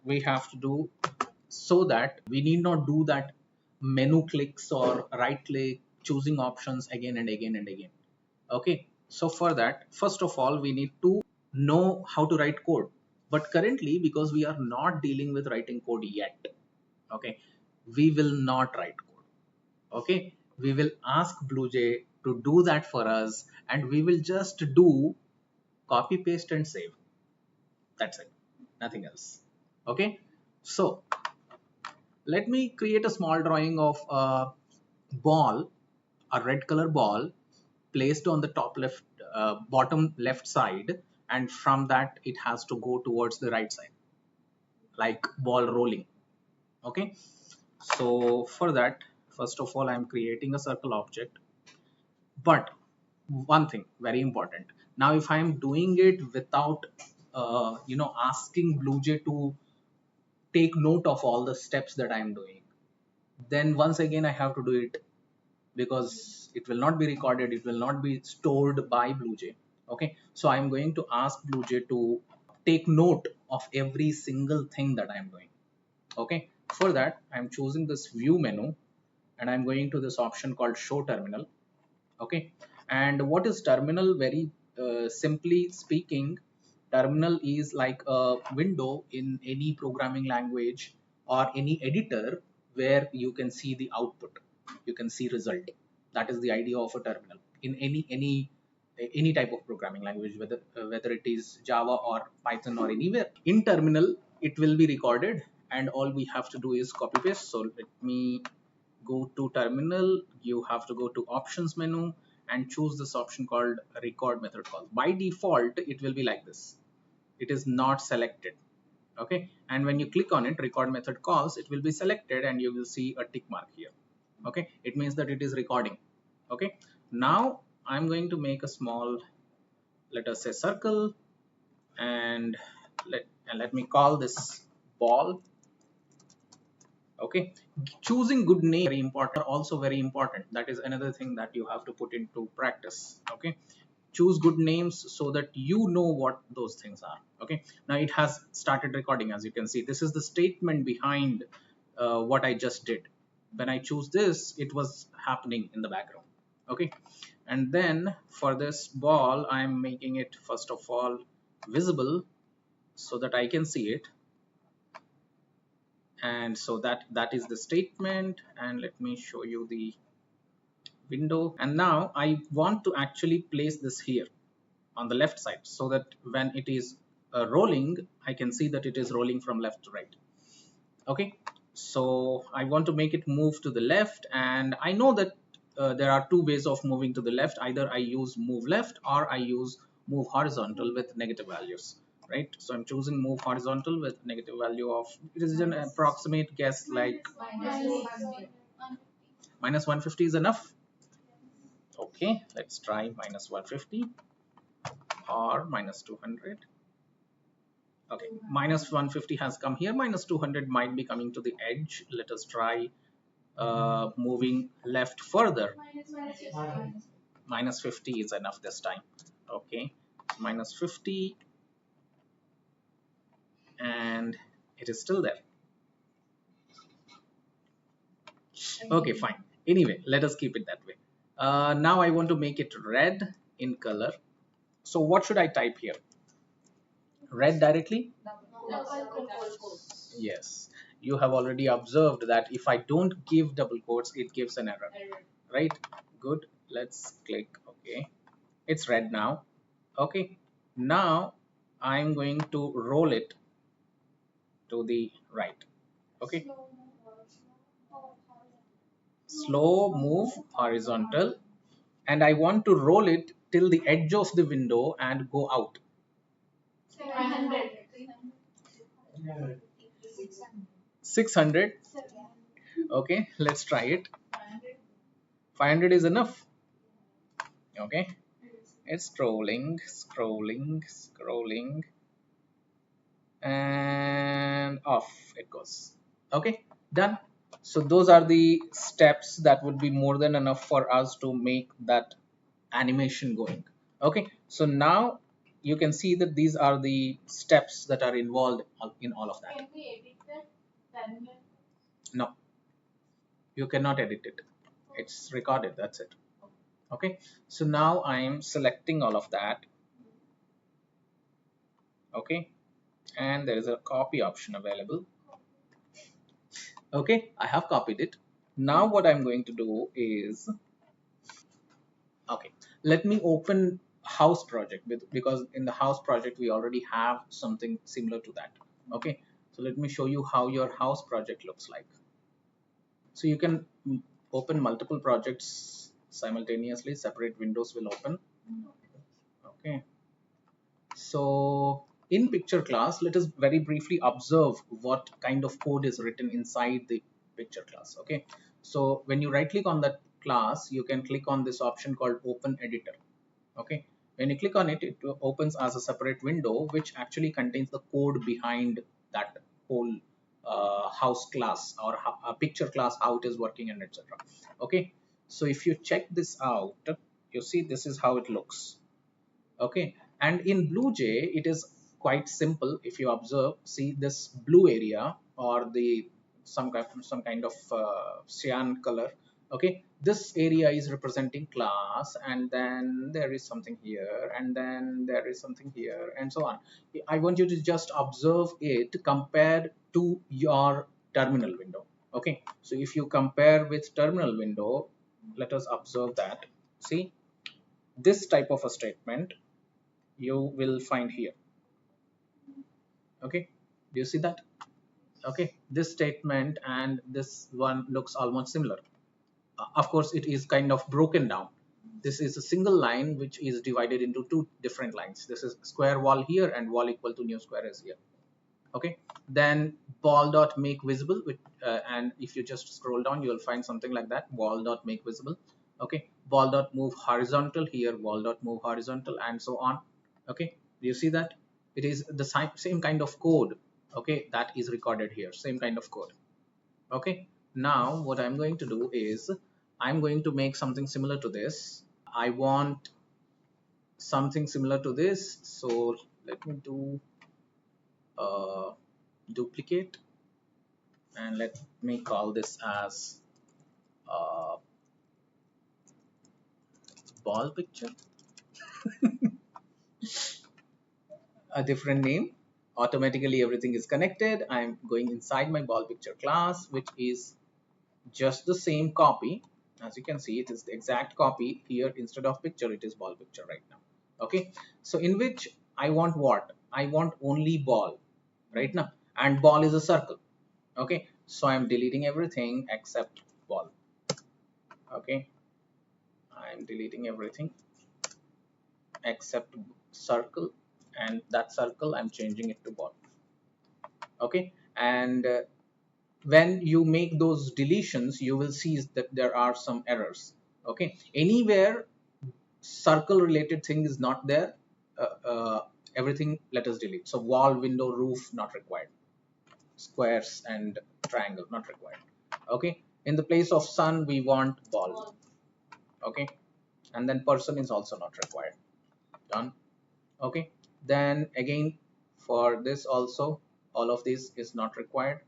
we have to do so that we need not do that menu clicks or right click choosing options again and again and again. Okay, so for that, first of all, we need to know how to write code. But currently, because we are not dealing with writing code yet, okay, we will not write code. Okay, we will ask BlueJ to do that for us, and we will just do copy paste and save. That's it, nothing else. Okay, so let me create a small drawing of a ball, a red color ball placed on the top left, bottom left side, and from that it has to go towards the right side, like ball rolling. Okay, so for that, first of all, I'm creating a circle object. But one thing very important, now if I'm doing it without asking BlueJ to take note of all the steps that I'm doing, then once again I have to do it, because it will not be recorded, it will not be stored by BlueJ. Okay, so I'm going to ask BlueJ to take note of every single thing that I'm doing. Okay, for that I'm choosing this view menu, and I'm going to this option called show terminal. Okay, and what is terminal? Very simply speaking, terminal is like a window in any programming language or any editor where you can see the output, you can see result. That is the idea of a terminal in any type of programming language, whether it is Java or Python or anywhere. In terminal it will be recorded, and all we have to do is copy paste. So let me go to terminal. You have to go to options menu and choose this option called record method call. By default it will be like this, it is not selected. Okay, and when you click on it, record method calls, it will be selected and you will see a tick mark here. Okay, it means that it is recording. Okay, now I'm going to make a small, let us say, circle, and let me call this ball. Okay, choosing good name very important, also very important. That is another thing that you have to put into practice. Okay, choose good names so that you know what those things are. Okay, now it has started recording. As you can see, this is the statement behind what I just did. When I choose this, it was happening in the background. Okay, and then for this ball, I'm making it first of all visible so that I can see it. And so that is the statement, and let me show you the window. And now I want to actually place this here on the left side, so that when it is rolling, I can see that it is rolling from left to right. Okay, so I want to make it move to the left, and I know that there are two ways of moving to the left. Either I use move left or I use move horizontal with negative values, right? So I'm choosing move horizontal with negative value of, it is an approximate guess, like minus 150 is enough. Okay, let's try minus 150 or minus 200. Okay, minus 150 has come here, minus 200 might be coming to the edge. Let us try moving left further. Minus 50 is enough this time. Okay, minus 50, and it is still there. Okay, fine. Anyway, let us keep it that way. Now I want to make it red in color. So what should I type here? Red directly? Yes, you have already observed that if I don't give double quotes, it gives an error, right? Good, let's click OK. It's red now. Okay, now I'm going to roll it to the right. Okay, slow move horizontal, and I want to roll it till the edge of the window and go out. 600. Okay, let's try it. 500 is enough. Okay, it's scrolling, and off it goes. Okay, done. So those are the steps that would be more than enough for us to make that animation going. Okay, so now you can see that these are the steps that are involved in all of that. Can we edit that? No, you cannot edit it. It's recorded, that's it. Okay, so now I'm selecting all of that. Okay, and there is a copy option available. Okay, I have copied it. Now what I'm going to do is, okay, let me open house project because in the house project we already have something similar to that. Okay, so let me show you how your house project looks like. So you can open multiple projects simultaneously, separate windows will open. Okay, so in picture class, let us very briefly observe what kind of code is written inside the picture class. Okay, so when you right click on that class, you can click on this option called open editor. Okay, when you click on it, it opens as a separate window which actually contains the code behind that whole house class or a picture class, how it is working, and etc. Okay, so if you check this out, you see this is how it looks. Okay, and in BlueJ it is quite simple. If you observe, see this blue area or the some kind of cyan color. Okay, this area is representing class, and then there is something here, and then there is something here, and so on. I want you to just observe it compared to your terminal window. Okay, so if you compare with terminal window, let us observe that. See, this type of a statement you will find here. Okay, do you see that? Okay, this statement and this one looks almost similar. Of course it is kind of broken down. This is a single line which is divided into two different lines. This is square wall here and wall equal to new square is here. Okay, then ball dot make visible with, and if you just scroll down you will find something like that, ball dot make visible. Okay, ball dot move horizontal here, ball dot move horizontal, and so on. Okay, do you see that? It is the same kind of code. Okay, that is recorded here, same kind of code. Okay, now what I'm going to do is I'm going to make something similar to this. I want something similar to this, so let me do duplicate, and let me call this as ball picture. A different name. Automatically everything is connected. I'm going inside my ball picture class, which is just the same copy. As you can see, it is the exact copy here. Instead of picture, it is ball picture right now. Okay, so in which I want what? I want only ball right now, and ball is a circle. Okay, so I'm deleting everything except ball. Okay, I'm deleting everything except circle, and that circle I'm changing it to ball. Okay, and when you make those deletions you will see that there are some errors. Okay, anywhere circle related thing is not there, everything let us delete. So wall, window, roof not required, squares and triangle not required. Okay, in the place of sun we want ball. Okay, and then person is also not required. Done. Okay, then again for this also all of this is not required.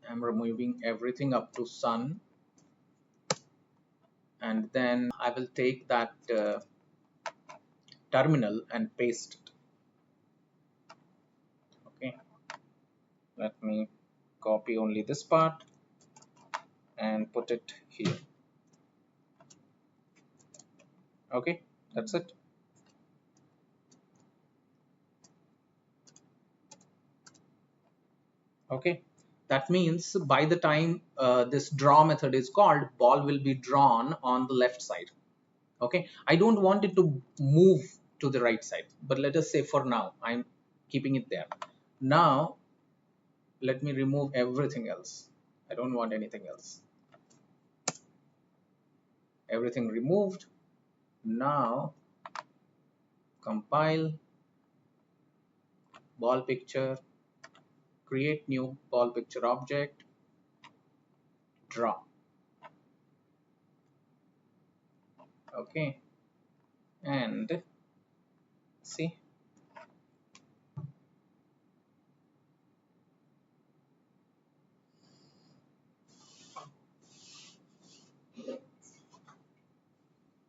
I'm removing everything up to sun, and then I will take that terminal and paste it. Okay, let me copy only this part and put it here. Okay, that's it. Okay, that means by the time this draw method is called, ball will be drawn on the left side. Okay, I don't want it to move to the right side, but let us say for now I'm keeping it there. Now let me remove everything else. I don't want anything else. Everything removed. Now compile, ball picture, create new ball picture object, draw. Okay, and see.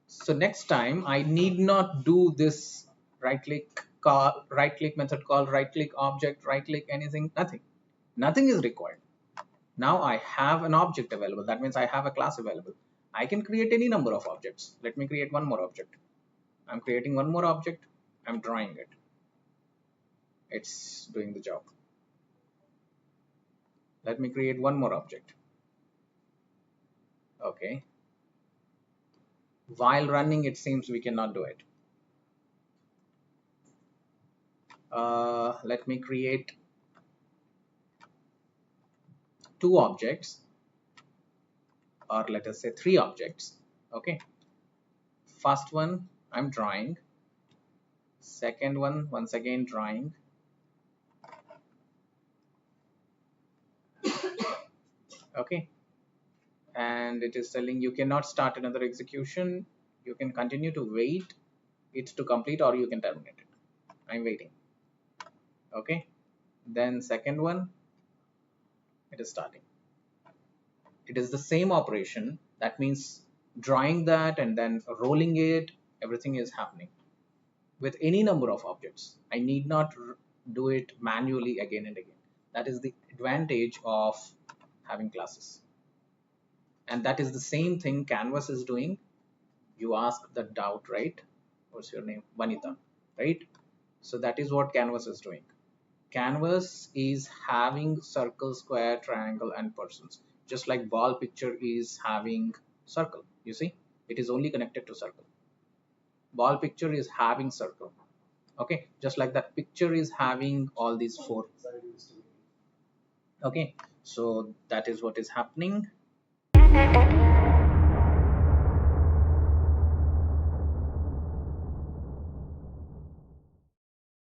So next time I need not do this right click method call, right click object, right click anything, nothing is required. Now I have an object available. That means I have a class available. I can create any number of objects. Let me create one more object. I'm creating one more object. I'm drawing it. It's doing the job. Let me create one more object. Okay. While running, it seems we cannot do it. Let me create two objects, or let us say three objects. Okay. First one, I'm drawing. Second one, once again drawing. Okay. And it is telling you cannot start another execution. You can continue to wait it to complete, or you can terminate it. I'm waiting. Okay. Then second one, it is starting. It is the same operation. That means drawing that and then rolling it, everything is happening with any number of objects. I need not do it manually again and again. That is the advantage of having classes. And that is the same thing Canvas is doing. You ask the doubt, right? What's your name? Vanita, right? So that is what Canvas is doing. Canvas is having circle, square, triangle, and persons. Just like ball picture is having circle. You see, it is only connected to circle. Ball picture is having circle. Okay, just like that picture is having all these four. Okay, so that is what is happening.